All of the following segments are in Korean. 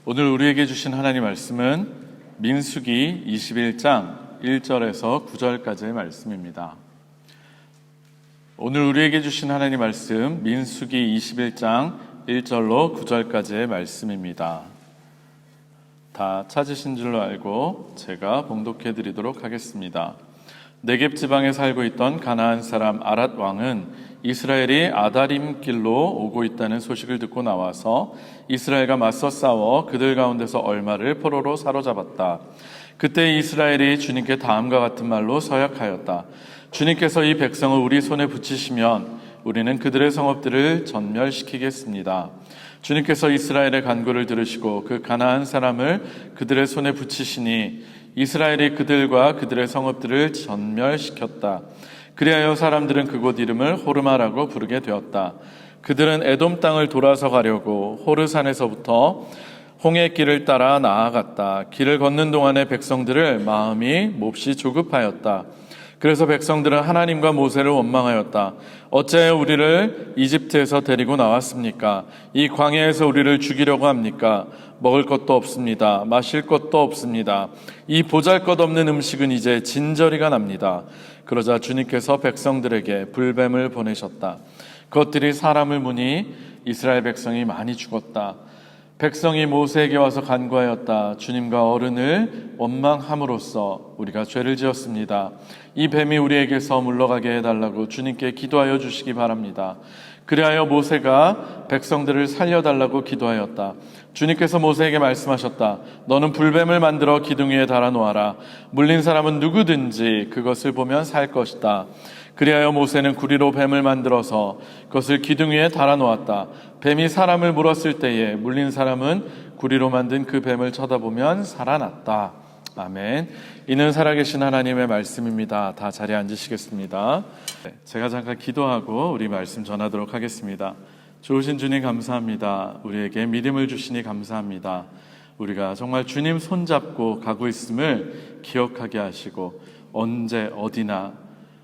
오늘 우리에게 주신 하나님 말씀은 민수기 21장 1절에서 9절까지의 말씀입니다. 오늘 우리에게 주신 하나님 말씀 민수기 21장 1절로 9절까지의 말씀입니다. 다 찾으신 줄로 알고 제가 봉독해 드리도록 하겠습니다. 네겝 지방에 살고 있던 가나안 사람 아랏 왕은 이스라엘이 아다림 길로 오고 있다는 소식을 듣고 나와서 이스라엘과 맞서 싸워 그들 가운데서 얼마를 포로로 사로잡았다. 그때 이스라엘이 주님께 다음과 같은 말로 서약하였다. 주님께서 이 백성을 우리 손에 붙이시면 우리는 그들의 성읍들을 전멸시키겠습니다. 주님께서 이스라엘의 간구를 들으시고 그 가나안 사람을 그들의 손에 붙이시니 이스라엘이 그들과 그들의 성읍들을 전멸시켰다. 그리하여 사람들은 그곳 이름을 호르마라고 부르게 되었다. 그들은 에돔 땅을 돌아서 가려고 호르산에서부터 홍해길을 따라 나아갔다. 길을 걷는 동안에 백성들을 마음이 몹시 조급하였다. 그래서 백성들은 하나님과 모세를 원망하였다. 어찌하여 우리를 이집트에서 데리고 나왔습니까? 이 광야에서 우리를 죽이려고 합니까? 먹을 것도 없습니다. 마실 것도 없습니다. 이 보잘것없는 음식은 이제 진저리가 납니다. 그러자 주님께서 백성들에게 불뱀을 보내셨다. 그것들이 사람을 무니 이스라엘 백성이 많이 죽었다. 백성이 모세에게 와서 간구하였다. 주님과 어른을 원망함으로써 우리가 죄를 지었습니다. 이 뱀이 우리에게서 물러가게 해달라고 주님께 기도하여 주시기 바랍니다. 그리하여 모세가 백성들을 살려달라고 기도하였다. 주님께서 모세에게 말씀하셨다. 너는 불뱀을 만들어 기둥 위에 달아놓아라. 물린 사람은 누구든지 그것을 보면 살 것이다. 그리하여 모세는 구리로 뱀을 만들어서 그것을 기둥 위에 달아놓았다. 뱀이 사람을 물었을 때에 물린 사람은 구리로 만든 그 뱀을 쳐다보면 살아났다. 아멘. 이는 살아계신 하나님의 말씀입니다. 다 자리에 앉으시겠습니다. 제가 잠깐 기도하고 우리 말씀 전하도록 하겠습니다. 좋으신 주님 감사합니다. 우리에게 믿음을 주시니 감사합니다. 우리가 정말 주님 손잡고 가고 있음을 기억하게 하시고 언제 어디나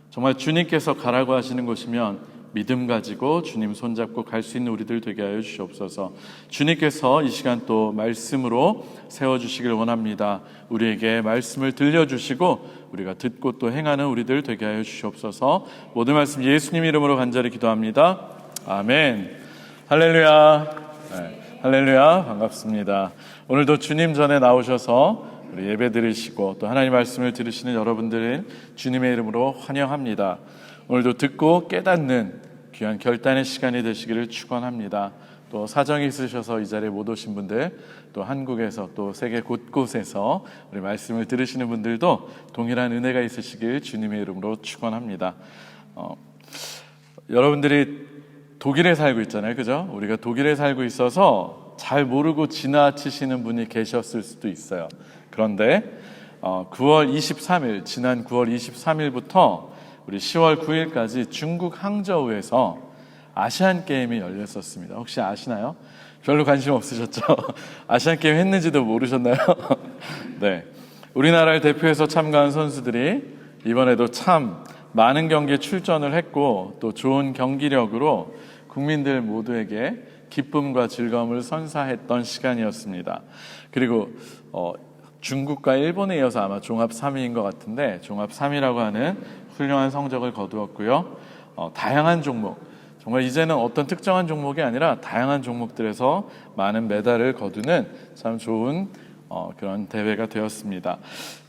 정말 주님께서 가라고 하시는 곳이면 믿음 가지고 주님 손잡고 갈 수 있는 우리들 되게 하여 주시옵소서. 주님께서 이 시간 또 말씀으로 세워주시길 원합니다. 우리에게 말씀을 들려주시고 우리가 듣고 또 행하는 우리들 되게 하여 주시옵소서. 모든 말씀 예수님 이름으로 간절히 기도합니다. 아멘. 할렐루야. 네, 할렐루야. 반갑습니다. 오늘도 주님 전에 나오셔서 우리 예배 드리시고 또 하나님 말씀을 들으시는 여러분들은 주님의 이름으로 환영합니다. 오늘도 듣고 깨닫는 귀한 결단의 시간이 되시기를 축원합니다. 또 사정이 있으셔서 이 자리에 못 오신 분들, 또 한국에서 또 세계 곳곳에서 우리 말씀을 들으시는 분들도 동일한 은혜가 있으시길 주님의 이름으로 축원합니다. 여러분들이 독일에 살고 있잖아요, 그죠? 우리가 독일에 살고 있어서 잘 모르고 지나치시는 분이 계셨을 수도 있어요. 그런데 9월 23일, 지난 9월 23일부터 우리 10월 9일까지 중국 항저우에서 아시안게임이 열렸었습니다. 혹시 아시나요? 별로 관심 없으셨죠? 아시안게임 했는지도 모르셨나요? 네, 우리나라를 대표해서 참가한 선수들이 이번에도 참 많은 경기에 출전을 했고 또 좋은 경기력으로 국민들 모두에게 기쁨과 즐거움을 선사했던 시간이었습니다. 그리고 중국과 일본에 이어서 아마 종합 3위인 것 같은데 종합 3위라고 하는 훌륭한 성적을 거두었고요. 다양한 종목, 정말 이제는 어떤 특정한 종목이 아니라 다양한 종목들에서 많은 메달을 거두는 참 좋은 그런 대회가 되었습니다.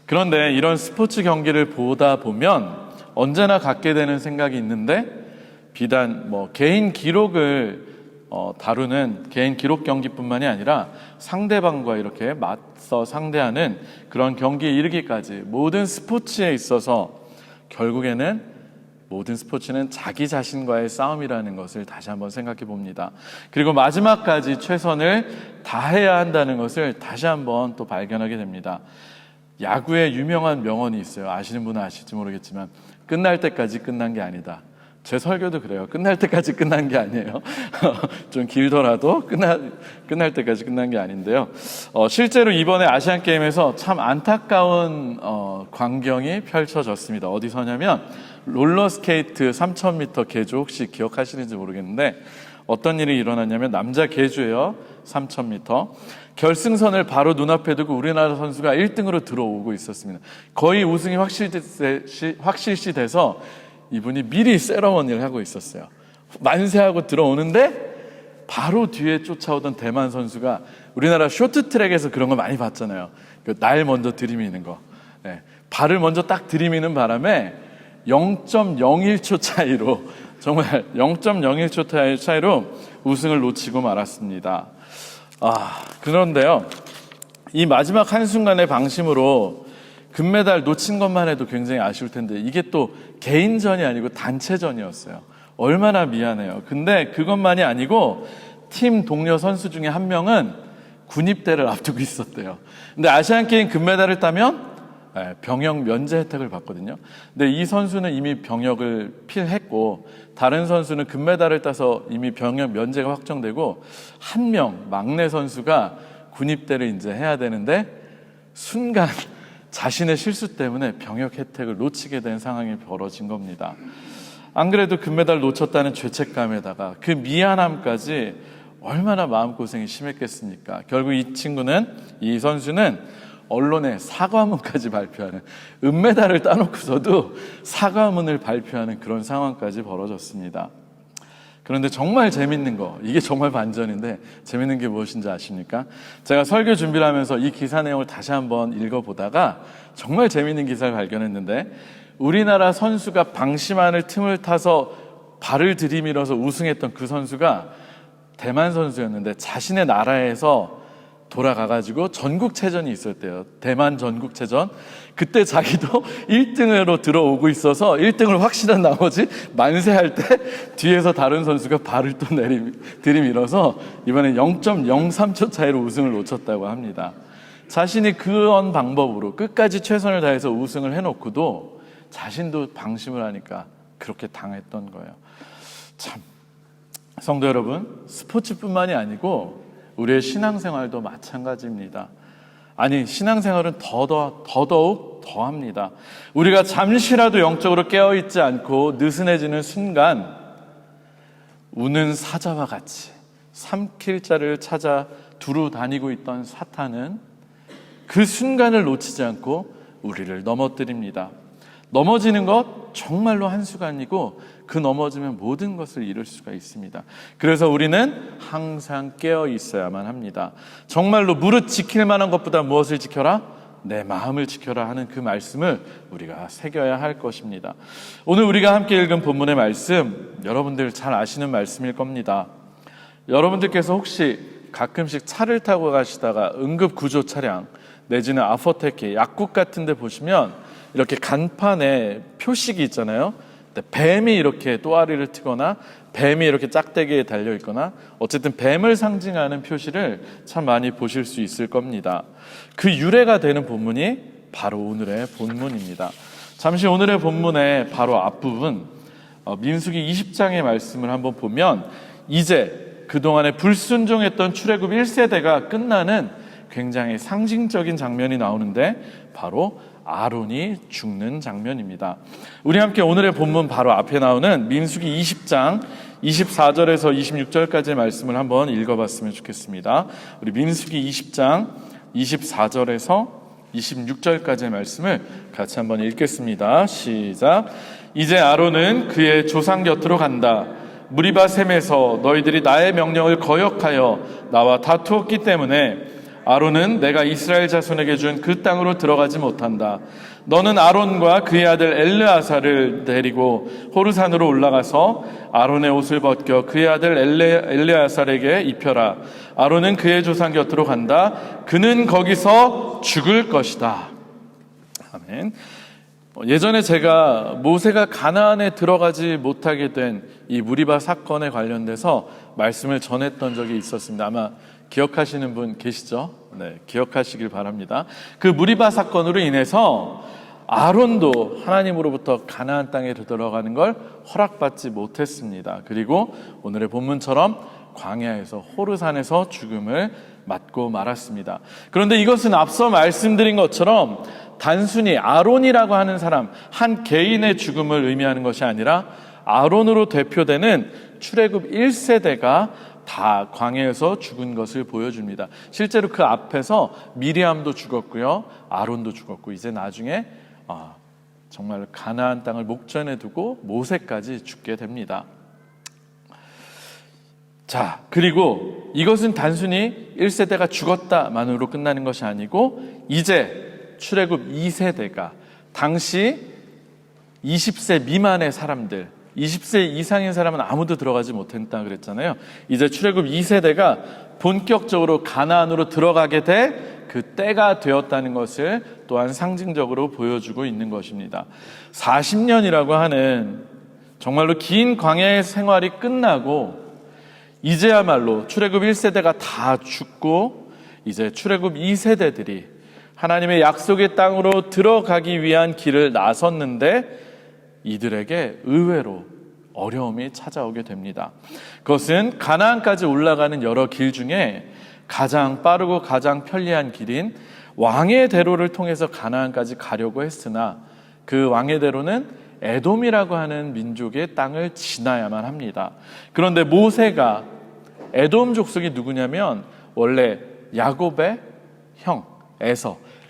그런데 이런 스포츠 경기를 보다 보면 언제나 갖게 되는 생각이 있는데 비단 개인 기록을 다루는 개인 기록 경기뿐만이 아니라 상대방과 이렇게 맞서 상대하는 그런 경기에 이르기까지 모든 스포츠에 있어서 결국에는 모든 스포츠는 자기 자신과의 싸움이라는 것을 다시 한번 생각해 봅니다. 그리고 마지막까지 최선을 다해야 한다는 것을 다시 한번 또 발견하게 됩니다. 야구에 유명한 명언이 있어요. 아시는 분은 아실지 모르겠지만 끝날 때까지 끝난 게 아니다. 제 설교도 그래요. 끝날 때까지 끝난 게 아니에요. 좀 길더라도 끝날 때까지 끝난 게 아닌데요. 실제로 이번에 아시안게임에서 참 안타까운 광경이 펼쳐졌습니다. 어디서냐면 롤러스케이트 3000m 계주 혹시 기억하시는지 모르겠는데 어떤 일이 일어났냐면 남자 계주예요. 3000m. 결승선을 바로 눈앞에 두고 우리나라 선수가 1등으로 들어오고 있었습니다. 거의 우승이 확실시 돼서 이분이 미리 세러머니를 하고 있었어요. 만세하고 들어오는데 바로 뒤에 쫓아오던 대만 선수가, 우리나라 쇼트트랙에서 그런 거 많이 봤잖아요. 날 먼저 들이미는 거. 네, 발을 먼저 딱 들이미는 바람에 0.01초 차이로, 정말 0.01초 차이로 우승을 놓치고 말았습니다. 그런데요, 이 마지막 한순간의 방심으로 금메달 놓친 것만 해도 굉장히 아쉬울 텐데, 이게 또 개인전이 아니고 단체전이었어요. 얼마나 미안해요. 근데 그것만이 아니고 팀 동료 선수 중에 한 명은 군입대를 앞두고 있었대요. 근데 아시안게임 금메달을 따면 병역 면제 혜택을 받거든요. 근데 이 선수는 이미 병역을 필했고, 다른 선수는 금메달을 따서 이미 병역 면제가 확정되고, 한 명 막내 선수가 군입대를 이제 해야 되는데 순간 자신의 실수 때문에 병역 혜택을 놓치게 된 상황이 벌어진 겁니다. 안 그래도 금메달 놓쳤다는 죄책감에다가 그 미안함까지 얼마나 마음고생이 심했겠습니까? 결국 이 선수는 언론에 사과문까지 발표하는, 은메달을 따놓고서도 사과문을 발표하는 그런 상황까지 벌어졌습니다. 그런데 정말 재밌는 거, 이게 정말 반전인데 재밌는 게 무엇인지 아십니까? 제가 설교 준비를 하면서 이 기사 내용을 다시 한번 읽어보다가 정말 재밌는 기사를 발견했는데, 우리나라 선수가 방심하는 틈을 타서 발을 들이밀어서 우승했던 그 선수가 대만 선수였는데, 자신의 나라에서 돌아가가지고 전국체전이 있었대요. 대만 전국체전. 그때 자기도 1등으로 들어오고 있어서 1등을 확신한 나머지 만세할 때 뒤에서 다른 선수가 발을 또 들이밀어서 이번에 0.03초 차이로 우승을 놓쳤다고 합니다. 자신이 그런 방법으로 끝까지 최선을 다해서 우승을 해놓고도 자신도 방심을 하니까 그렇게 당했던 거예요. 참, 성도 여러분, 스포츠뿐만이 아니고 우리의 신앙생활도 마찬가지입니다. 아니, 신앙생활은 더더욱 더합니다. 우리가 잠시라도 영적으로 깨어있지 않고 느슨해지는 순간, 우는 사자와 같이 삼킬 자를 찾아 두루 다니고 있던 사탄은 그 순간을 놓치지 않고 우리를 넘어뜨립니다. 넘어지는 것 정말로 한순간이고, 그 넘어지면 모든 것을 잃을 수가 있습니다. 그래서 우리는 항상 깨어 있어야만 합니다. 정말로 무릇 지킬 만한 것보다 무엇을 지켜라? 내 마음을 지켜라 하는 그 말씀을 우리가 새겨야 할 것입니다. 오늘 우리가 함께 읽은 본문의 말씀, 여러분들 잘 아시는 말씀일 겁니다. 여러분들께서 혹시 가끔씩 차를 타고 가시다가 응급구조 차량 내지는 아포테케, 약국 같은 데 보시면 이렇게 간판에 표식이 있잖아요. 뱀이 이렇게 또아리를 트거나 뱀이 이렇게 짝대기에 달려있거나, 어쨌든 뱀을 상징하는 표시를 참 많이 보실 수 있을 겁니다. 그 유래가 되는 본문이 바로 오늘의 본문입니다. 잠시 오늘의 본문의 바로 앞부분, 민수기 20장의 말씀을 한번 보면, 이제 그동안에 불순종했던 출애굽 1세대가 끝나는 굉장히 상징적인 장면이 나오는데, 바로 아론이 죽는 장면입니다. 우리 함께 오늘의 본문 바로 앞에 나오는 민수기 20장 24절에서 26절까지의 말씀을 한번 읽어봤으면 좋겠습니다. 우리 민수기 20장 24절에서 26절까지의 말씀을 같이 한번 읽겠습니다. 시작. 이제 아론은 그의 조상 곁으로 간다. 무리바 셈에서 너희들이 나의 명령을 거역하여 나와 다투었기 때문에 아론은 내가 이스라엘 자손에게 준 그 땅으로 들어가지 못한다. 너는 아론과 그의 아들 엘르아사를 데리고 호르산으로 올라가서 아론의 옷을 벗겨 그의 아들 엘르아사에게 입혀라. 아론은 그의 조상 곁으로 간다. 그는 거기서 죽을 것이다. 아멘. 예전에 제가 모세가 가나안에 들어가지 못하게 된 이 무리바 사건에 관련돼서 말씀을 전했던 적이 있었습니다. 아마 기억하시는 분 계시죠? 네, 기억하시길 바랍니다. 그 무리바 사건으로 인해서 아론도 하나님으로부터 가나안 땅에 들어가는 걸 허락받지 못했습니다. 그리고 오늘의 본문처럼 광야에서 호르산에서 죽음을 맞고 말았습니다. 그런데 이것은 앞서 말씀드린 것처럼 단순히 아론이라고 하는 사람 한 개인의 죽음을 의미하는 것이 아니라 아론으로 대표되는 출애굽 1세대가 다 광야에서 죽은 것을 보여줍니다. 실제로 그 앞에서 미리암도 죽었고요, 아론도 죽었고, 이제 나중에 정말 가나안 땅을 목전에 두고 모세까지 죽게 됩니다. 자, 그리고 이것은 단순히 1세대가 죽었다만으로 끝나는 것이 아니고 이제 출애굽 2세대가 당시 20세 미만의 사람들, 20세 이상인 사람은 아무도 들어가지 못했다 그랬잖아요. 이제 출애굽 2세대가 본격적으로 가나안으로 들어가게 될 그 때가 되었다는 것을 또한 상징적으로 보여주고 있는 것입니다. 40년이라고 하는 정말로 긴 광야의 생활이 끝나고 이제야말로 출애굽 1세대가 다 죽고 이제 출애굽 2세대들이 하나님의 약속의 땅으로 들어가기 위한 길을 나섰는데 이들에게 의외로 어려움이 찾아오게 됩니다. 그것은 가나안까지 올라가는 여러 길 중에 가장 빠르고 가장 편리한 길인 왕의 대로를 통해서 가나안까지 가려고 했으나 그 왕의 대로는 에돔이라고 하는 민족의 땅을 지나야만 합니다. 그런데 모세가 에돔 족속이 누구냐면 원래 야곱의 형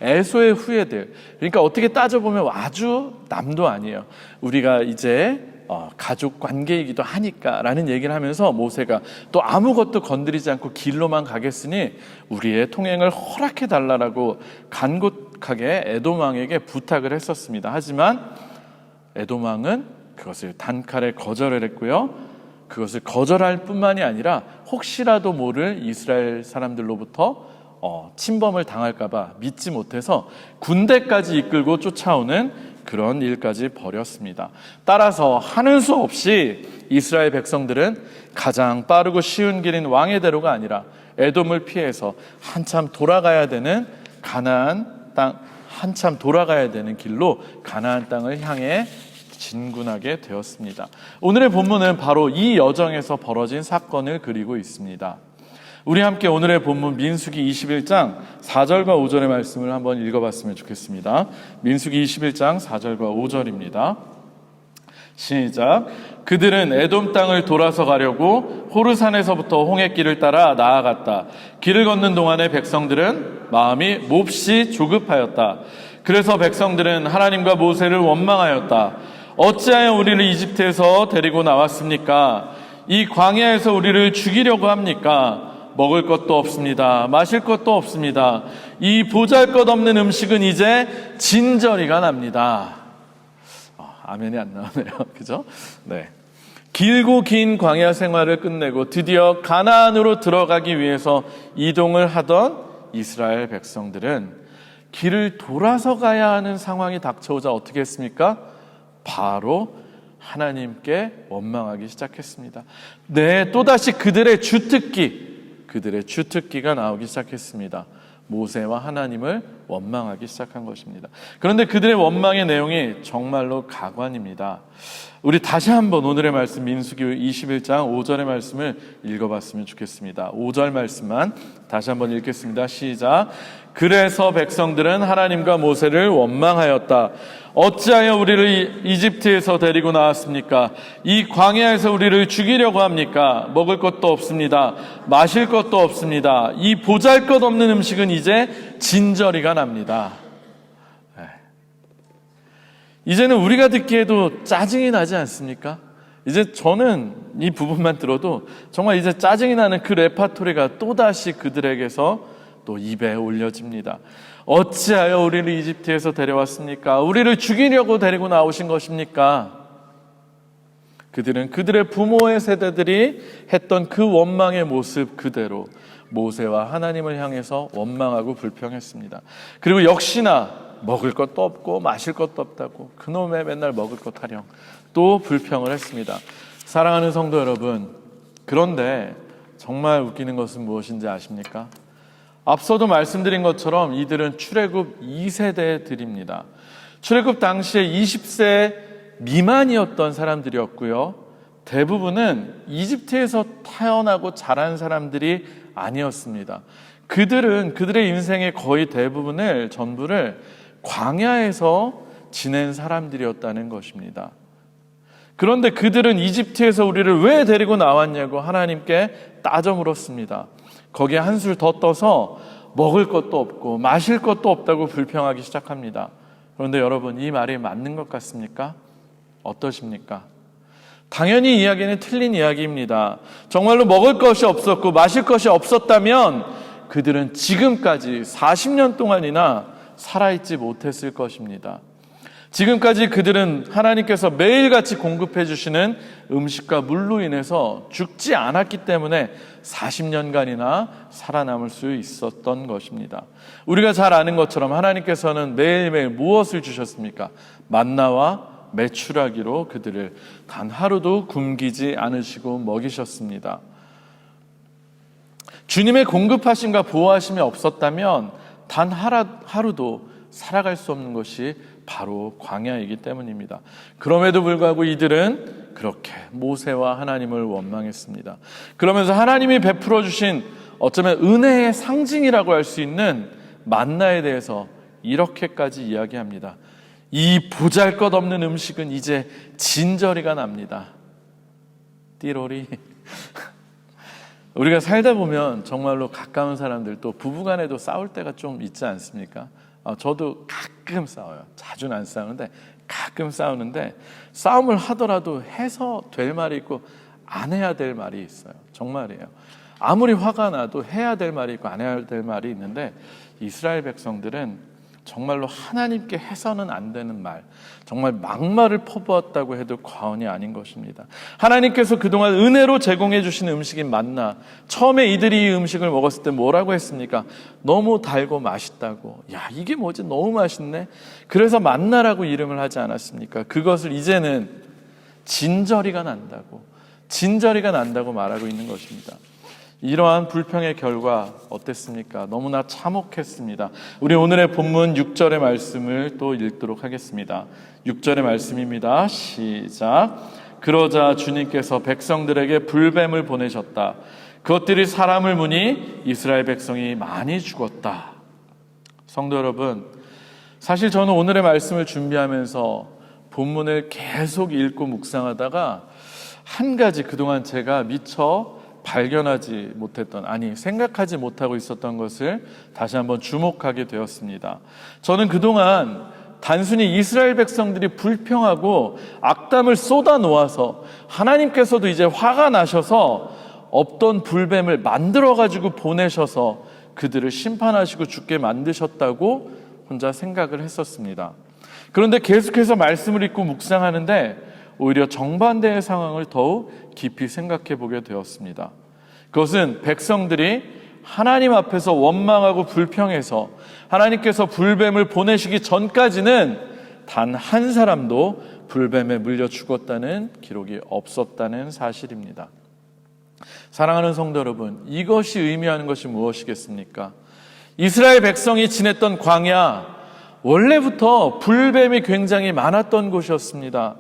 에서의 후예들, 그러니까 어떻게 따져보면 아주 남도 아니에요. 우리가 이제 가족 관계이기도 하니까 라는 얘기를 하면서 모세가 또 아무것도 건드리지 않고 길로만 가겠으니 우리의 통행을 허락해 달라고 간곡하게 에돔 왕에게 부탁을 했었습니다. 하지만 에돔 왕은 그것을 단칼에 거절을 했고요, 그것을 거절할 뿐만이 아니라 혹시라도 모를 이스라엘 사람들로부터 침범을 당할까봐 믿지 못해서 군대까지 이끌고 쫓아오는 그런 일까지 벌였습니다. 따라서 하는 수 없이 이스라엘 백성들은 가장 빠르고 쉬운 길인 왕의 대로가 아니라 에돔을 피해서 한참 돌아가야 되는 한참 돌아가야 되는 길로 가나안 땅을 향해 진군하게 되었습니다. 오늘의 본문은 바로 이 여정에서 벌어진 사건을 그리고 있습니다. 우리 함께 오늘의 본문 민수기 21장 4절과 5절의 말씀을 한번 읽어봤으면 좋겠습니다. 민수기 21장 4절과 5절입니다. 시작. 그들은 에돔 땅을 돌아서 가려고 호르산에서부터 홍해길을 따라 나아갔다. 길을 걷는 동안에 백성들은 마음이 몹시 조급하였다. 그래서 백성들은 하나님과 모세를 원망하였다. 어찌하여 우리를 이집트에서 데리고 나왔습니까? 이 광야에서 우리를 죽이려고 합니까? 먹을 것도 없습니다. 마실 것도 없습니다. 이 보잘것없는 음식은 이제 진저리가 납니다. 아멘이 안 나오네요. 그죠? 네. 길고 긴 광야 생활을 끝내고 드디어 가나안으로 들어가기 위해서 이동을 하던 이스라엘 백성들은 길을 돌아서 가야 하는 상황이 닥쳐오자 어떻게 했습니까? 바로 하나님께 원망하기 시작했습니다. 네, 또다시 그들의 주특기가 나오기 시작했습니다. 모세와 하나님을 원망하기 시작한 것입니다. 그런데 그들의 원망의 내용이 정말로 가관입니다. 우리 다시 한번 오늘의 말씀 민수기 21장 5절의 말씀을 읽어봤으면 좋겠습니다. 5절 말씀만 다시 한번 읽겠습니다. 시작. 그래서 백성들은 하나님과 모세를 원망하였다. 어찌하여 우리를 이집트에서 데리고 나왔습니까? 이 광야에서 우리를 죽이려고 합니까? 먹을 것도 없습니다. 마실 것도 없습니다. 이 보잘것없는 음식은 이제 진저리가 납니다. 이제는 우리가 듣기에도 짜증이 나지 않습니까? 이제 저는 이 부분만 들어도 정말 이제 짜증이 나는 그 레파토리가 또다시 그들에게서 또 입에 올려집니다. 어찌하여 우리를 이집트에서 데려왔습니까? 우리를 죽이려고 데리고 나오신 것입니까? 그들은 그들의 부모의 세대들이 했던 그 원망의 모습 그대로 모세와 하나님을 향해서 원망하고 불평했습니다. 그리고 역시나 먹을 것도 없고 마실 것도 없다고 그놈의 맨날 먹을 것 타령 또 불평을 했습니다. 사랑하는 성도 여러분, 그런데 정말 웃기는 것은 무엇인지 아십니까? 앞서도 말씀드린 것처럼 이들은 출애굽 2세대들입니다. 출애굽 당시에 20세 미만이었던 사람들이었고요. 대부분은 이집트에서 태어나고 자란 사람들이 아니었습니다. 그들은 그들의 인생의 거의 대부분을 전부를 광야에서 지낸 사람들이었다는 것입니다. 그런데 그들은 이집트에서 우리를 왜 데리고 나왔냐고 하나님께 따져 물었습니다. 거기에 한술 더 떠서 먹을 것도 없고 마실 것도 없다고 불평하기 시작합니다. 그런데 여러분, 이 말이 맞는 것 같습니까? 어떠십니까? 당연히 이야기는 틀린 이야기입니다. 정말로 먹을 것이 없었고 마실 것이 없었다면 그들은 지금까지 40년 동안이나 살아있지 못했을 것입니다. 지금까지 그들은 하나님께서 매일같이 공급해 주시는 음식과 물로 인해서 죽지 않았기 때문에 40년간이나 살아남을 수 있었던 것입니다. 우리가 잘 아는 것처럼 하나님께서는 매일매일 무엇을 주셨습니까? 만나와 메추라기로 그들을 단 하루도 굶기지 않으시고 먹이셨습니다. 주님의 공급하심과 보호하심이 없었다면 단 하루도 살아갈 수 없는 것이 바로 광야이기 때문입니다. 그럼에도 불구하고 이들은 그렇게 모세와 하나님을 원망했습니다. 그러면서 하나님이 베풀어 주신 어쩌면 은혜의 상징이라고 할 수 있는 만나에 대해서 이렇게까지 이야기합니다. 이 보잘것없는 음식은 이제 진저리가 납니다. 띠로리. 우리가 살다 보면 정말로 가까운 사람들, 또 부부간에도 싸울 때가 좀 있지 않습니까? 저도 가끔 싸워요. 자주는 안 싸우는데 가끔 싸우는데, 싸움을 하더라도 해서 될 말이 있고 안 해야 될 말이 있어요. 정말이에요. 아무리 화가 나도 해야 될 말이 있고 안 해야 될 말이 있는데, 이스라엘 백성들은 정말로 하나님께 해서는 안 되는 말, 정말 막말을 퍼부었다고 해도 과언이 아닌 것입니다. 하나님께서 그동안 은혜로 제공해 주신 음식인 만나, 처음에 이들이 이 음식을 먹었을 때 뭐라고 했습니까? 너무 달고 맛있다고. 야, 이게 뭐지? 너무 맛있네. 그래서 만나라고 이름을 하지 않았습니까? 그것을 이제는 진저리가 난다고 말하고 있는 것입니다. 이러한 불평의 결과 어땠습니까? 너무나 참혹했습니다. 우리 오늘의 본문 6절의 말씀을 또 읽도록 하겠습니다. 6절의 말씀입니다. 시작. 그러자 주님께서 백성들에게 불뱀을 보내셨다. 그것들이 사람을 무니 이스라엘 백성이 많이 죽었다. 성도 여러분, 사실 저는 오늘의 말씀을 준비하면서 본문을 계속 읽고 묵상하다가 한 가지 그동안 제가 미처 발견하지 못했던, 생각하지 못하고 있었던 것을 다시 한번 주목하게 되었습니다. 저는 그동안 단순히 이스라엘 백성들이 불평하고 악담을 쏟아 놓아서 하나님께서도 이제 화가 나셔서 없던 불뱀을 만들어가지고 보내셔서 그들을 심판하시고 죽게 만드셨다고 혼자 생각을 했었습니다. 그런데 계속해서 말씀을 읽고 묵상하는데 오히려 정반대의 상황을 더욱 깊이 생각해 보게 되었습니다. 그것은 백성들이 하나님 앞에서 원망하고 불평해서 하나님께서 불뱀을 보내시기 전까지는 단 한 사람도 불뱀에 물려 죽었다는 기록이 없었다는 사실입니다. 사랑하는 성도 여러분, 이것이 의미하는 것이 무엇이겠습니까? 이스라엘 백성이 지냈던 광야, 원래부터 불뱀이 굉장히 많았던 곳이었습니다.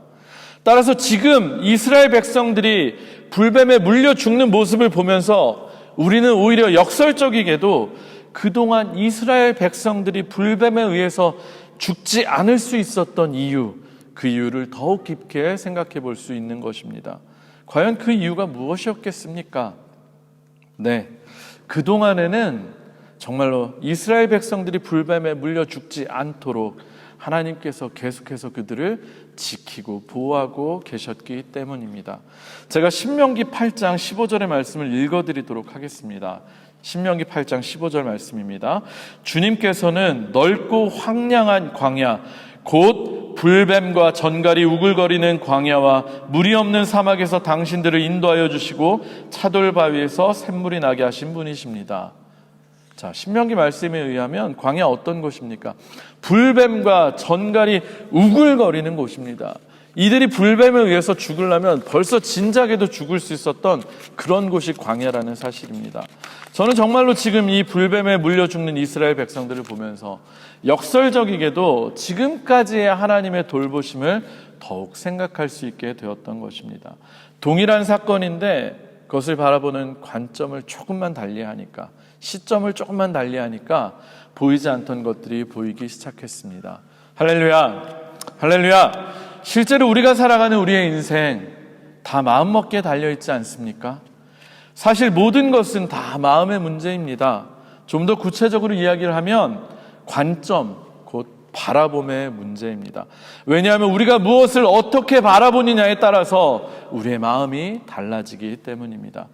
따라서 지금 이스라엘 백성들이 불뱀에 물려 죽는 모습을 보면서 우리는 오히려 역설적이게도 그동안 이스라엘 백성들이 불뱀에 의해서 죽지 않을 수 있었던 이유, 그 이유를 더욱 깊게 생각해 볼 수 있는 것입니다. 과연 그 이유가 무엇이었겠습니까? 네, 그동안에는 정말로 이스라엘 백성들이 불뱀에 물려 죽지 않도록 하나님께서 계속해서 그들을 지키고 보호하고 계셨기 때문입니다. 제가 신명기 8장 15절의 말씀을 읽어드리도록 하겠습니다. 신명기 8장 15절 말씀입니다. 주님께서는 넓고 황량한 광야, 곧 불뱀과 전갈이 우글거리는 광야와 물이 없는 사막에서 당신들을 인도하여 주시고 차돌바위에서 샘물이 나게 하신 분이십니다. 자, 신명기 말씀에 의하면 광야 어떤 곳입니까? 불뱀과 전갈이 우글거리는 곳입니다. 이들이 불뱀에 의해서 죽으려면 벌써 진작에도 죽을 수 있었던 그런 곳이 광야라는 사실입니다. 저는 정말로 지금 이 불뱀에 물려 죽는 이스라엘 백성들을 보면서 역설적이게도 지금까지의 하나님의 돌보심을 더욱 생각할 수 있게 되었던 것입니다. 동일한 사건인데 그것을 바라보는 관점을 조금만 달리하니까, 시점을 조금만 달리하니까 보이지 않던 것들이 보이기 시작했습니다. 할렐루야, 할렐루야. 실제로 우리가 살아가는 우리의 인생 다 마음먹기에 달려있지 않습니까? 사실 모든 것은 다 마음의 문제입니다. 좀 더 구체적으로 이야기를 하면 관점, 곧 바라봄의 문제입니다. 왜냐하면 우리가 무엇을 어떻게 바라보느냐에 따라서 우리의 마음이 달라지기 때문입니다.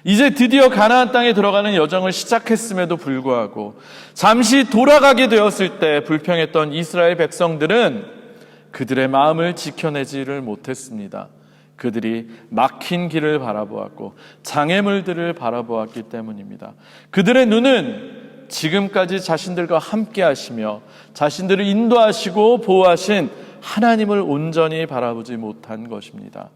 이제 드디어 가나안 땅에 들어가는 여정을 시작했음에도 불구하고 잠시 돌아가게 되었을 때 불평했던 이스라엘 백성들은 그들의 마음을 지켜내지를 못했습니다. 그들이 막힌 길을 바라보았고 장애물들을 바라보았기 때문입니다. 그들의 눈은 지금까지 자신들과 함께 하시며 자신들을 인도하시고 보호하신 하나님을 온전히 바라보지 못한 것입니다.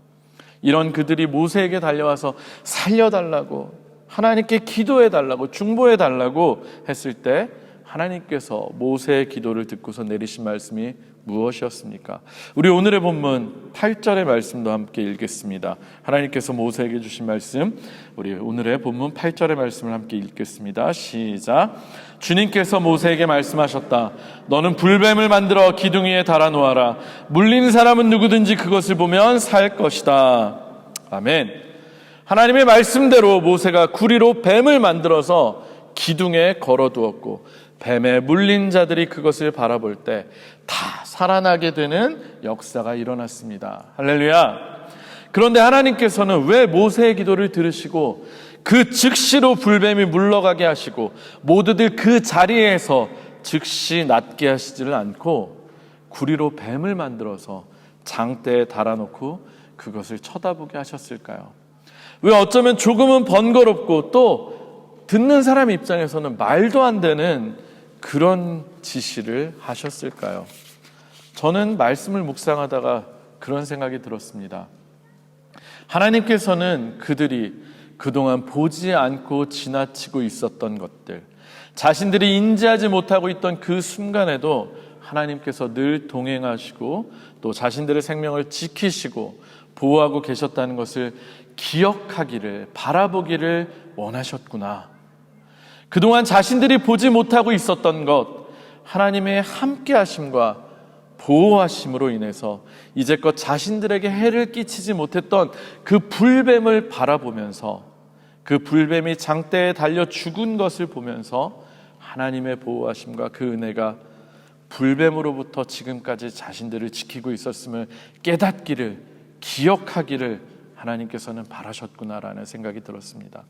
이런 그들이 모세에게 달려와서 살려달라고, 하나님께 기도해달라고, 중보해달라고 했을 때 하나님께서 모세의 기도를 듣고서 내리신 말씀이 무엇이었습니까? 우리 오늘의 본문 8절의 말씀도 함께 읽겠습니다. 하나님께서 모세에게 주신 말씀, 우리 오늘의 본문 8절의 말씀을 함께 읽겠습니다. 시작. 주님께서 모세에게 말씀하셨다. 너는 불뱀을 만들어 기둥 위에 달아놓아라. 물린 사람은 누구든지 그것을 보면 살 것이다. 아멘. 하나님의 말씀대로 모세가 구리로 뱀을 만들어서 기둥에 걸어두었고 뱀에 물린 자들이 그것을 바라볼 때 다 살아나게 되는 역사가 일어났습니다. 할렐루야. 그런데 하나님께서는 왜 모세의 기도를 들으시고 그 즉시로 불뱀이 물러가게 하시고 모두들 그 자리에서 즉시 낫게 하시지를 않고 구리로 뱀을 만들어서 장대에 달아놓고 그것을 쳐다보게 하셨을까요? 왜 어쩌면 조금은 번거롭고 또 듣는 사람 입장에서는 말도 안 되는 그런 지시를 하셨을까요? 저는 말씀을 묵상하다가 그런 생각이 들었습니다. 하나님께서는 그들이 그동안 보지 않고 지나치고 있었던 것들, 자신들이 인지하지 못하고 있던 그 순간에도 하나님께서 늘 동행하시고 또 자신들의 생명을 지키시고 보호하고 계셨다는 것을 기억하기를, 바라보기를 원하셨구나. 그동안 자신들이 보지 못하고 있었던 것, 하나님의 함께하심과 보호하심으로 인해서 이제껏 자신들에게 해를 끼치지 못했던 그 불뱀을 바라보면서 그 불뱀이 장대에 달려 죽은 것을 보면서 하나님의 보호하심과 그 은혜가 불뱀으로부터 지금까지 자신들을 지키고 있었음을 깨닫기를, 기억하기를 하나님께서는 바라셨구나라는 생각이 들었습니다.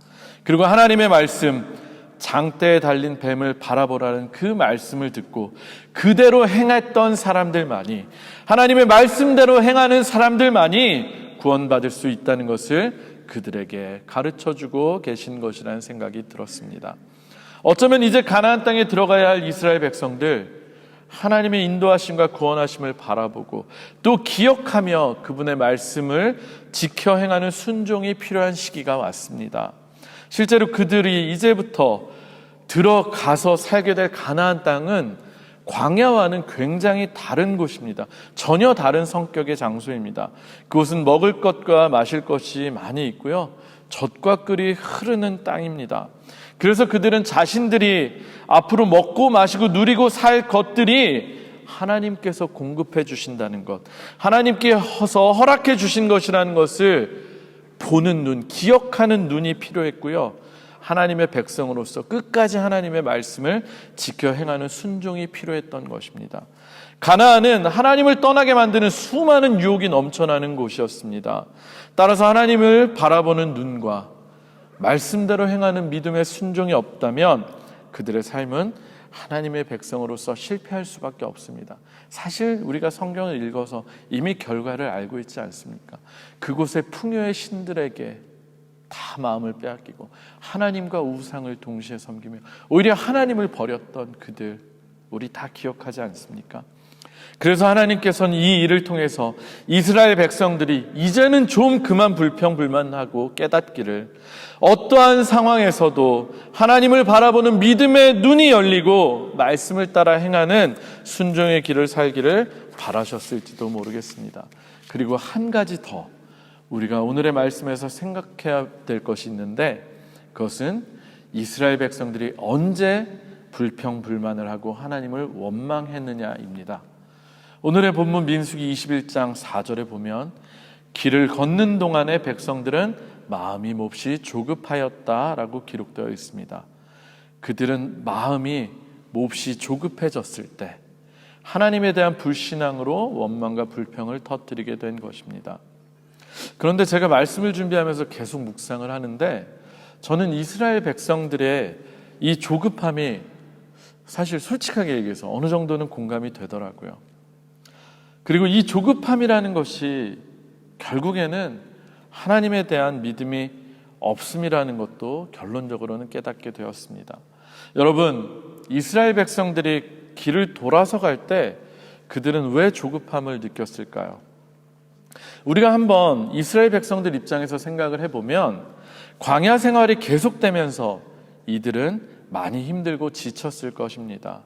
그리고 하나님의 말씀, 장대에 달린 뱀을 바라보라는 그 말씀을 듣고 그대로 행했던 사람들만이, 하나님의 말씀대로 행하는 사람들만이 구원받을 수 있다는 것을 그들에게 가르쳐주고 계신 것이라는 생각이 들었습니다. 어쩌면 이제 가나안 땅에 들어가야 할 이스라엘 백성들, 하나님의 인도하심과 구원하심을 바라보고 또 기억하며 그분의 말씀을 지켜 행하는 순종이 필요한 시기가 왔습니다. 실제로 그들이 이제부터 들어가서 살게 될 가나안 땅은 광야와는 굉장히 다른 곳입니다. 전혀 다른 성격의 장소입니다. 그곳은 먹을 것과 마실 것이 많이 있고요, 젖과 꿀이 흐르는 땅입니다. 그래서 그들은 자신들이 앞으로 먹고 마시고 누리고 살 것들이 하나님께서 공급해 주신다는 것, 하나님께서 허락해 주신 것이라는 것을 보는 눈, 기억하는 눈이 필요했고요, 하나님의 백성으로서 끝까지 하나님의 말씀을 지켜 행하는 순종이 필요했던 것입니다. 가나안은 하나님을 떠나게 만드는 수많은 유혹이 넘쳐나는 곳이었습니다. 따라서 하나님을 바라보는 눈과 말씀대로 행하는 믿음의 순종이 없다면 그들의 삶은 하나님의 백성으로서 실패할 수밖에 없습니다. 사실 우리가 성경을 읽어서 이미 결과를 알고 있지 않습니까? 그곳의 풍요의 신들에게 다 마음을 빼앗기고 하나님과 우상을 동시에 섬기며 오히려 하나님을 버렸던 그들, 우리 다 기억하지 않습니까? 그래서 하나님께서는 이 일을 통해서 이스라엘 백성들이 이제는 좀 그만 불평불만하고 깨닫기를, 어떠한 상황에서도 하나님을 바라보는 믿음의 눈이 열리고 말씀을 따라 행하는 순종의 길을 살기를 바라셨을지도 모르겠습니다. 그리고 한 가지 더 우리가 오늘의 말씀에서 생각해야 될 것이 있는데, 그것은 이스라엘 백성들이 언제 불평불만을 하고 하나님을 원망했느냐입니다. 오늘의 본문 민수기 21장 4절에 보면 길을 걷는 동안에 백성들은 마음이 몹시 조급하였다라고 기록되어 있습니다. 그들은 마음이 몹시 조급해졌을 때 하나님에 대한 불신앙으로 원망과 불평을 터뜨리게 된 것입니다. 그런데 제가 말씀을 준비하면서 계속 묵상을 하는데 저는 이스라엘 백성들의 이 조급함이 사실 솔직하게 얘기해서 어느 정도는 공감이 되더라고요. 그리고 이 조급함이라는 것이 결국에는 하나님에 대한 믿음이 없음이라는 것도 결론적으로는 깨닫게 되었습니다. 여러분, 이스라엘 백성들이 길을 돌아서 갈 때 그들은 왜 조급함을 느꼈을까요? 우리가 한번 이스라엘 백성들 입장에서 생각을 해보면 광야 생활이 계속되면서 이들은 많이 힘들고 지쳤을 것입니다.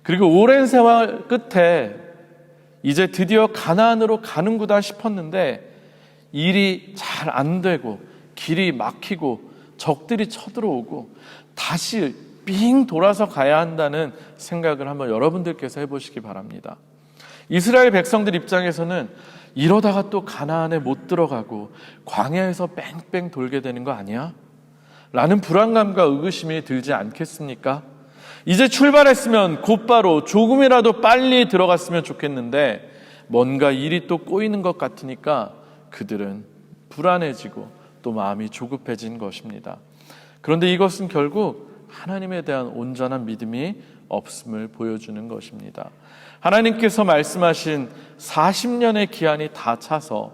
그리고 오랜 세월 끝에 이제 드디어 가나안으로 가는구나 싶었는데 일이 잘 안 되고 길이 막히고 적들이 쳐들어오고 다시 빙 돌아서 가야 한다는 생각을 한번 여러분들께서 해보시기 바랍니다. 이스라엘 백성들 입장에서는 이러다가 또 가나안에 못 들어가고 광야에서 뺑뺑 돌게 되는 거 아니야? 라는 불안감과 의구심이 들지 않겠습니까? 이제 출발했으면 곧바로 조금이라도 빨리 들어갔으면 좋겠는데 뭔가 일이 또 꼬이는 것 같으니까 그들은 불안해지고 또 마음이 조급해진 것입니다. 그런데 이것은 결국 하나님에 대한 온전한 믿음이 없음을 보여주는 것입니다. 하나님께서 말씀하신 40년의 기한이 다 차서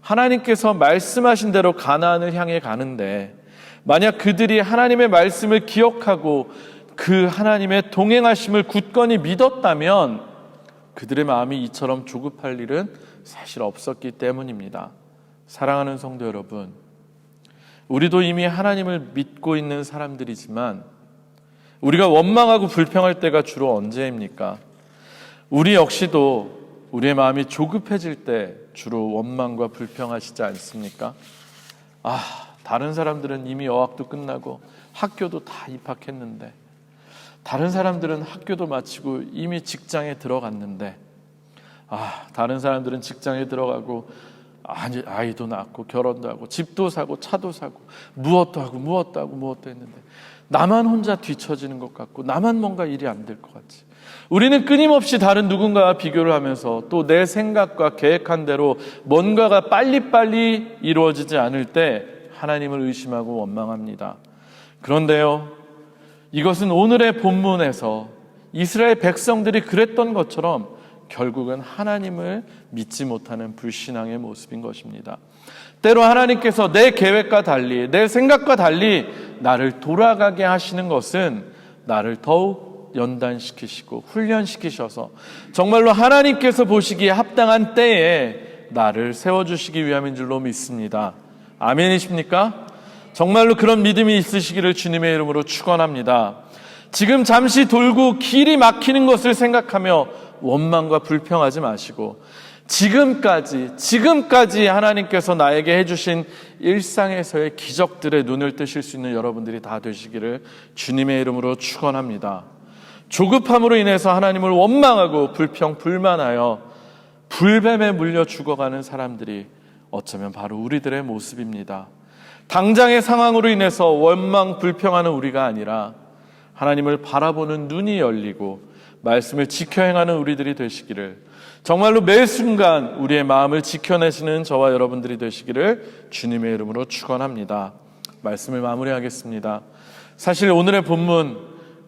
하나님께서 말씀하신 대로 가나안을 향해 가는데 만약 그들이 하나님의 말씀을 기억하고 그 하나님의 동행하심을 굳건히 믿었다면 그들의 마음이 이처럼 조급할 일은 사실 없었기 때문입니다. 사랑하는 성도 여러분, 우리도 이미 하나님을 믿고 있는 사람들이지만 우리가 원망하고 불평할 때가 주로 언제입니까? 우리 역시도 우리의 마음이 조급해질 때 주로 원망과 불평하시지 않습니까? 다른 사람들은 이미 어학도 끝나고 학교도 다 입학했는데, 다른 사람들은 학교도 마치고 이미 직장에 들어갔는데, 다른 사람들은 직장에 들어가고 아이도 낳고 결혼도 하고 집도 사고 차도 사고 무엇도 했는데 나만 혼자 뒤처지는 것 같고 나만 뭔가 일이 안 될 것 같지. 우리는 끊임없이 다른 누군가와 비교를 하면서 또 내 생각과 계획한 대로 뭔가가 빨리빨리 이루어지지 않을 때 하나님을 의심하고 원망합니다. 그런데요, 이것은 오늘의 본문에서 이스라엘 백성들이 그랬던 것처럼 결국은 하나님을 믿지 못하는 불신앙의 모습인 것입니다. 때로 하나님께서 내 계획과 달리, 내 생각과 달리 나를 돌아가게 하시는 것은 나를 더욱 연단시키시고 훈련시키셔서 정말로 하나님께서 보시기에 합당한 때에 나를 세워주시기 위함인 줄로 믿습니다. 아멘이십니까? 정말로 그런 믿음이 있으시기를 주님의 이름으로 축원합니다. 지금 잠시 돌고 길이 막히는 것을 생각하며 원망과 불평하지 마시고 지금까지 하나님께서 나에게 해주신 일상에서의 기적들의 눈을 뜨실 수 있는 여러분들이 다 되시기를 주님의 이름으로 축원합니다. 조급함으로 인해서 하나님을 원망하고 불평, 불만하여 불뱀에 물려 죽어가는 사람들이 어쩌면 바로 우리들의 모습입니다. 당장의 상황으로 인해서 원망, 불평하는 우리가 아니라 하나님을 바라보는 눈이 열리고 말씀을 지켜 행하는 우리들이 되시기를, 정말로 매 순간 우리의 마음을 지켜내시는 저와 여러분들이 되시기를 주님의 이름으로 축원합니다. 말씀을 마무리하겠습니다. 사실 오늘의 본문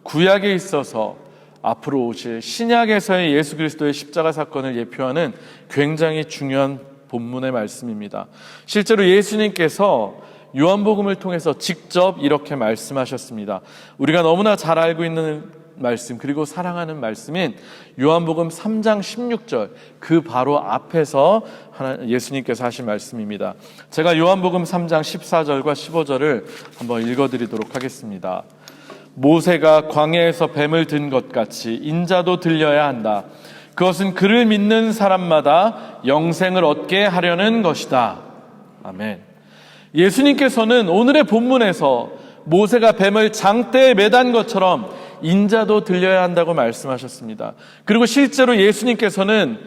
구약에 있어서 앞으로 오실 신약에서의 예수 그리스도의 십자가 사건을 예표하는 굉장히 중요한 본문의 말씀입니다. 실제로 예수님께서 요한복음을 통해서 직접 이렇게 말씀하셨습니다. 우리가 너무나 잘 알고 있는 말씀, 그리고 사랑하는 말씀인 요한복음 3장 16절, 그 바로 앞에서 예수님께서 하신 말씀입니다. 제가 요한복음 3장 14절과 15절을 한번 읽어드리도록 하겠습니다. 모세가 광야에서 뱀을 든 것 같이 인자도 들려야 한다. 그것은 그를 믿는 사람마다 영생을 얻게 하려는 것이다. 아멘. 예수님께서는 오늘의 본문에서 모세가 뱀을 장대에 매단 것처럼 인자도 들려야 한다고 말씀하셨습니다. 그리고 실제로 예수님께서는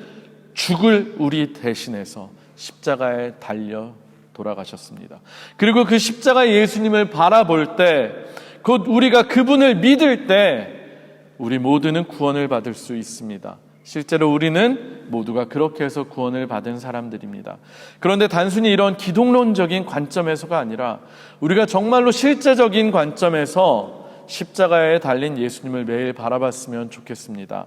죽을 우리 대신해서 십자가에 달려 돌아가셨습니다. 그리고 그 십자가 예수님을 바라볼 때, 곧 우리가 그분을 믿을 때 우리 모두는 구원을 받을 수 있습니다. 실제로 우리는 모두가 그렇게 해서 구원을 받은 사람들입니다. 그런데 단순히 이런 기독론적인 관점에서가 아니라 우리가 정말로 실제적인 관점에서 십자가에 달린 예수님을 매일 바라봤으면 좋겠습니다.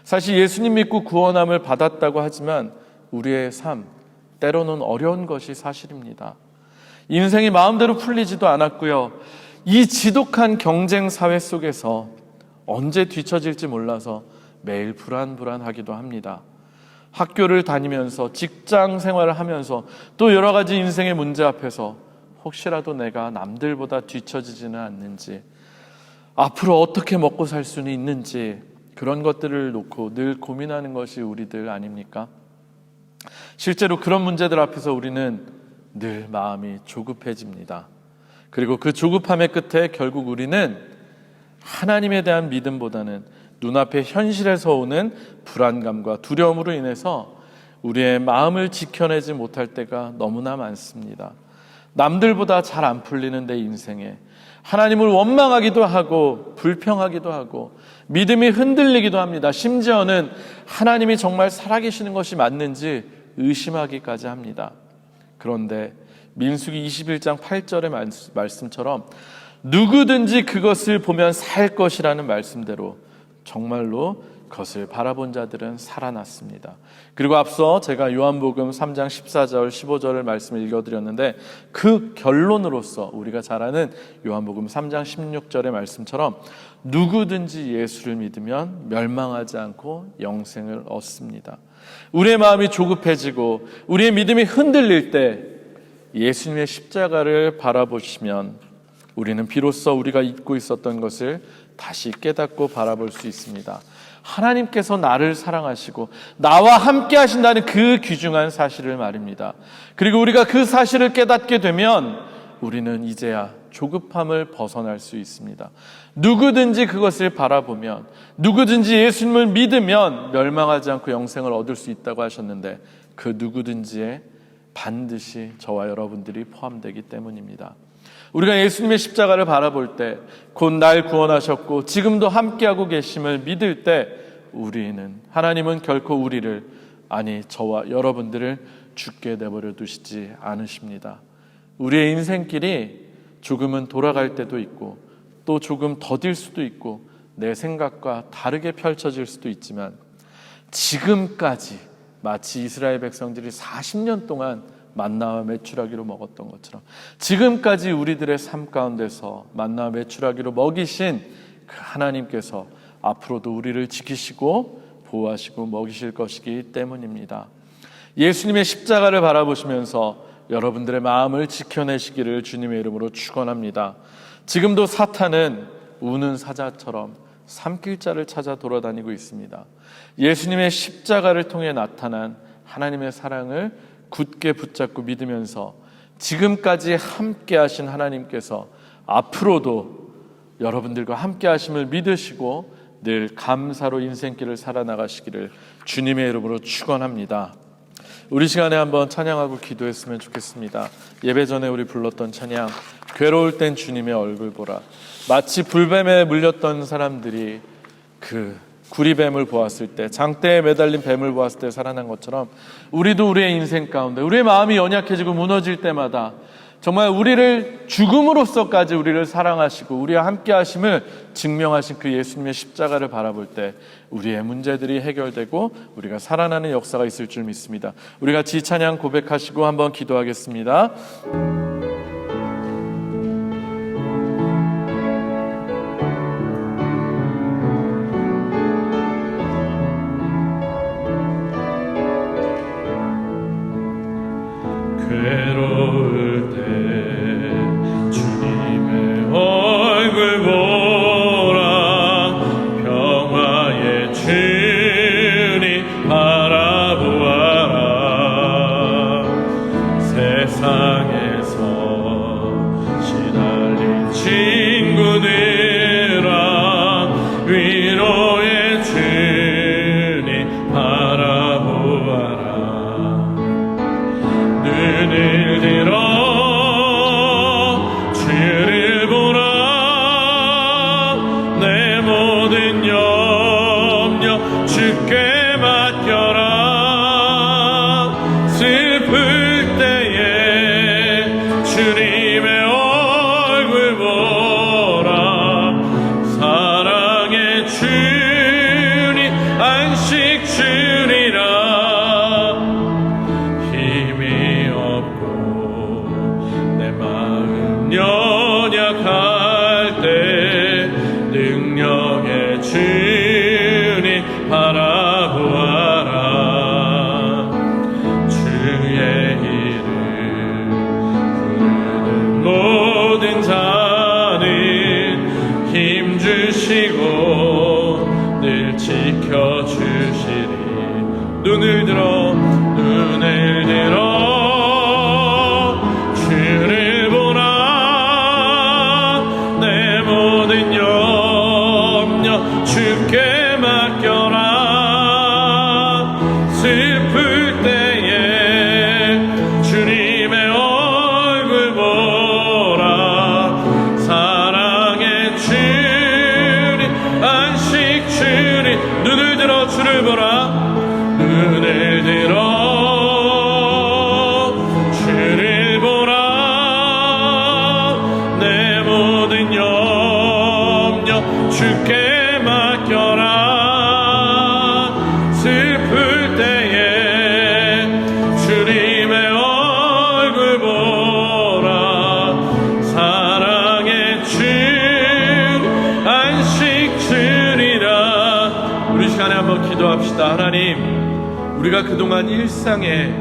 사실 예수님 믿고 구원함을 받았다고 하지만 우리의 삶, 때로는 어려운 것이 사실입니다. 인생이 마음대로 풀리지도 않았고요. 이 지독한 경쟁 사회 속에서 언제 뒤처질지 몰라서 매일 불안하기도 합니다. 학교를 다니면서 직장 생활을 하면서 또 여러 가지 인생의 문제 앞에서 혹시라도 내가 남들보다 뒤처지지는 않는지, 앞으로 어떻게 먹고 살 수는 있는지, 그런 것들을 놓고 늘 고민하는 것이 우리들 아닙니까? 실제로 그런 문제들 앞에서 우리는 늘 마음이 조급해집니다. 그리고 그 조급함의 끝에 결국 우리는 하나님에 대한 믿음보다는 눈앞의 현실에서 오는 불안감과 두려움으로 인해서 우리의 마음을 지켜내지 못할 때가 너무나 많습니다. 남들보다 잘 안 풀리는 내 인생에 하나님을 원망하기도 하고 불평하기도 하고 믿음이 흔들리기도 합니다. 심지어는 하나님이 정말 살아계시는 것이 맞는지 의심하기까지 합니다. 그런데 민수기 21장 8절의 말씀처럼 누구든지 그것을 보면 살 것이라는 말씀대로 정말로 그것을 바라본 자들은 살아났습니다. 그리고 앞서 제가 요한복음 3장 14절 15절을 말씀을 읽어드렸는데 그 결론으로서 우리가 잘 아는 요한복음 3장 16절의 말씀처럼 누구든지 예수를 믿으면 멸망하지 않고 영생을 얻습니다. 우리의 마음이 조급해지고 우리의 믿음이 흔들릴 때 예수님의 십자가를 바라보시면 우리는 비로소 우리가 잊고 있었던 것을 다시 깨닫고 바라볼 수 있습니다. 하나님께서 나를 사랑하시고 나와 함께 하신다는 그 귀중한 사실을 말입니다. 그리고 우리가 그 사실을 깨닫게 되면 우리는 이제야 조급함을 벗어날 수 있습니다. 누구든지 그것을 바라보면, 누구든지 예수님을 믿으면 멸망하지 않고 영생을 얻을 수 있다고 하셨는데 그 누구든지에 반드시 저와 여러분들이 포함되기 때문입니다. 우리가 예수님의 십자가를 바라볼 때 곧 날 구원하셨고 지금도 함께하고 계심을 믿을 때 우리는, 하나님은 결코 우리를, 아니 저와 여러분들을 죽게 내버려 두시지 않으십니다. 우리의 인생길이 조금은 돌아갈 때도 있고 또 조금 더딜 수도 있고 내 생각과 다르게 펼쳐질 수도 있지만 지금까지 마치 이스라엘 백성들이 40년 동안 만나와 메추라기로 먹었던 것처럼 지금까지 우리들의 삶 가운데서 만나와 메추라기로 먹이신 그 하나님께서 앞으로도 우리를 지키시고 보호하시고 먹이실 것이기 때문입니다. 예수님의 십자가를 바라보시면서 여러분들의 마음을 지켜내시기를 주님의 이름으로 축원합니다. 지금도 사탄은 우는 사자처럼 삼킬자를 찾아 돌아다니고 있습니다. 예수님의 십자가를 통해 나타난 하나님의 사랑을 굳게 붙잡고 믿으면서 지금까지 함께 하신 하나님께서 앞으로도 여러분들과 함께 하심을 믿으시고 늘 감사로 인생길을 살아나가시기를 주님의 이름으로 축원합니다. 우리 시간에 한번 찬양하고 기도했으면 좋겠습니다. 예배 전에 우리 불렀던 찬양, 괴로울 땐 주님의 얼굴 보라. 마치 불뱀에 물렸던 사람들이 그 구리뱀을 보았을 때, 장대에 매달린 뱀을 보았을 때 살아난 것처럼 우리도 우리의 인생 가운데 우리의 마음이 연약해지고 무너질 때마다 정말 우리를 죽음으로써까지 우리를 사랑하시고 우리와 함께 하심을 증명하신 그 예수님의 십자가를 바라볼 때 우리의 문제들이 해결되고 우리가 살아나는 역사가 있을 줄 믿습니다. 우리 같이 찬양 고백하시고 한번 기도하겠습니다. 괴로울 때 주님의 얼굴 보라. 평화의 주님 바라보아라. 세상에서 주님 바라보아라. 주의 이름 부르는 모든 자는 힘주시고 늘 지켜주시리. 눈을 들어 주를 보라. 내 모든 염려 주께 맡겨라. 슬플 때에 주님의 얼굴 보라. 사랑의 주님 안식 주님. 눈을 들어 주를 보라. 눈을 들어 주를 보라. 내 모든 염려 주께 맡겨라. 슬플 때에 주님의 얼굴 보라. 사랑의 주님 안식 주리라. 우리 시간에 한번 기도합시다. 하나님, 우리가 그동안 일상에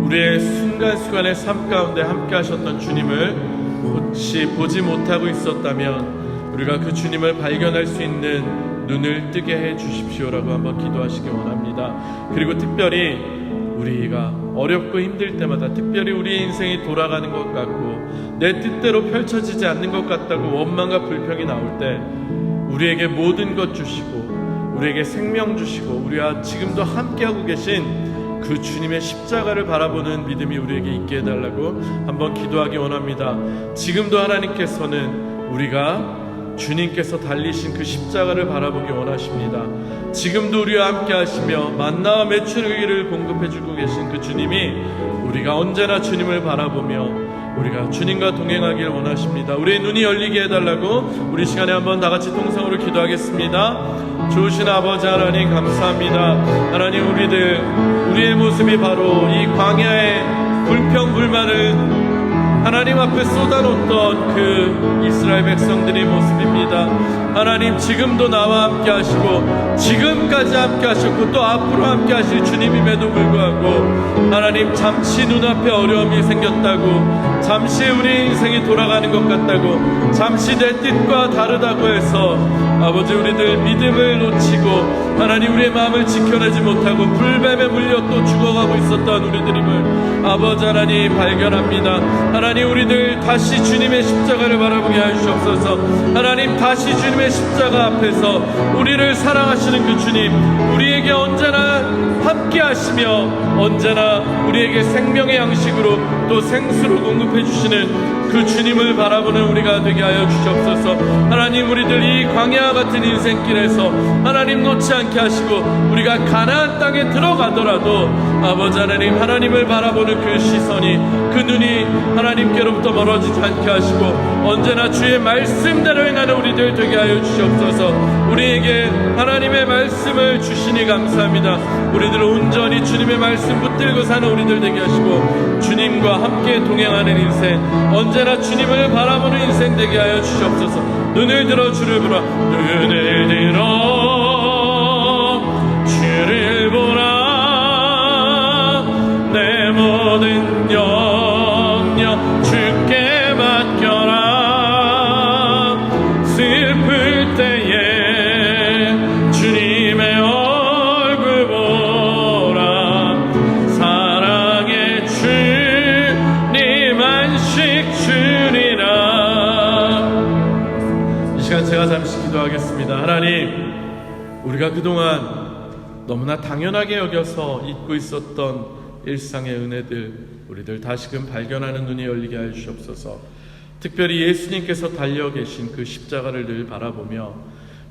우리의 순간순간의 삶 가운데 함께 하셨던 주님을 혹시 보지 못하고 있었다면 우리가 그 주님을 발견할 수 있는 눈을 뜨게 해 주십시오라고 한번 기도하시기 원합니다. 그리고 특별히 우리가 어렵고 힘들 때마다, 특별히 우리의 인생이 돌아가는 것 같고 내 뜻대로 펼쳐지지 않는 것 같다고 원망과 불평이 나올 때 우리에게 모든 것 주시고 우리에게 생명 주시고 우리와 지금도 함께하고 계신 그 주님의 십자가를 바라보는 믿음이 우리에게 있게 해달라고 한번 기도하기 원합니다. 지금도 하나님께서는 우리가 주님께서 달리신 그 십자가를 바라보기 원하십니다. 지금도 우리와 함께 하시며 만나와 메추리기를 공급해주고 계신 그 주님이 우리가 언제나 주님을 바라보며 우리가 주님과 동행하길 원하십니다. 우리의 눈이 열리게 해달라고 우리 시간에 한번 다 같이 통성으로 기도하겠습니다. 좋으신 아버지 하나님, 감사합니다. 하나님, 우리의 모습이 바로 이 광야의 불평불만을 하나님 앞에 쏟아놓던 그 이스라엘 백성들의 모습입니다. 하나님, 지금도 나와 함께 하시고 지금까지 함께 하셨고 또 앞으로 함께 하실 주님임에도 불구하고 하나님, 잠시 눈앞에 어려움이 생겼다고, 잠시 우리 인생이 돌아가는 것 같다고, 잠시 내 뜻과 다르다고 해서 아버지, 우리들 믿음을 놓치고 하나님, 우리의 마음을 지켜내지 못하고 불뱀에 물려 또 죽어가고 있었던 우리들임을 아버지 하나님 발견합니다. 하나님, 우리들 다시 주님의 십자가를 바라보게 하시옵소서. 하나님, 다시 주님의 십자가 앞에서 우리를 사랑하시는 그 주님, 우리에게 언제나 함께 하시며 언제나 우리에게 생명의 양식으로 또 생수로 공급해 주시는 그 주님을 바라보는 우리가 되게 하여 주시옵소서. 하나님, 우리들 이 광야 같은 인생길에서 하나님 놓지 않게 하시고 우리가 가나안 땅에 들어가더라도 아버지 하나님, 하나님을 바라보는 그 시선이, 그 눈이 하나님께로부터 멀어지지 않게 하시고 언제나 주의 말씀대로 행하는 우리들 되게 하여 주시옵소서. 우리에게 하나님의 말씀을 주시니 감사합니다. 우리들 온전히 주님의 말씀 붙들고 사는 우리들 되게 하시고 주님과 함께 동행하는 인생, 언제나 주님을 바라보는 인생 되게 하여 주시옵소서. 눈을 들어 주를 보라. 눈을 들어 주를 보라. 내 모든 염려 주께 맡겨라. 슬플 때에 주님의 얼굴 보라. 사랑의 주님 안식 주리라. 이 시간 제가 잠시 기도하겠습니다. 하나님, 우리가 그동안 너무나 당연하게 여겨서 잊고 있었던 일상의 은혜들, 우리들 다시금 발견하는 눈이 열리게 하여 주시옵소서. 특별히 예수님께서 달려 계신 그 십자가를 늘 바라보며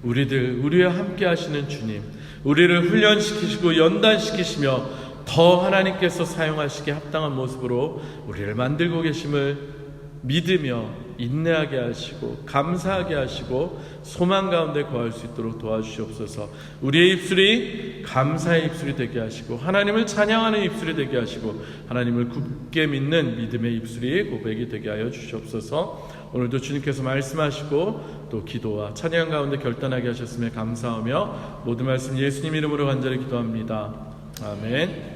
우리와 함께 하시는 주님, 우리를 훈련시키시고 연단시키시며 더 하나님께서 사용하시기에 합당한 모습으로 우리를 만들고 계심을 믿으며 인내하게 하시고 감사하게 하시고 소망 가운데 거할 수 있도록 도와주시옵소서. 우리의 입술이 감사의 입술이 되게 하시고 하나님을 찬양하는 입술이 되게 하시고 하나님을 굳게 믿는 믿음의 입술이 고백이 되게 하여 주시옵소서. 오늘도 주님께서 말씀하시고 또 기도와 찬양 가운데 결단하게 하셨음에 감사하며 모든 말씀 예수님 이름으로 간절히 기도합니다. 아멘.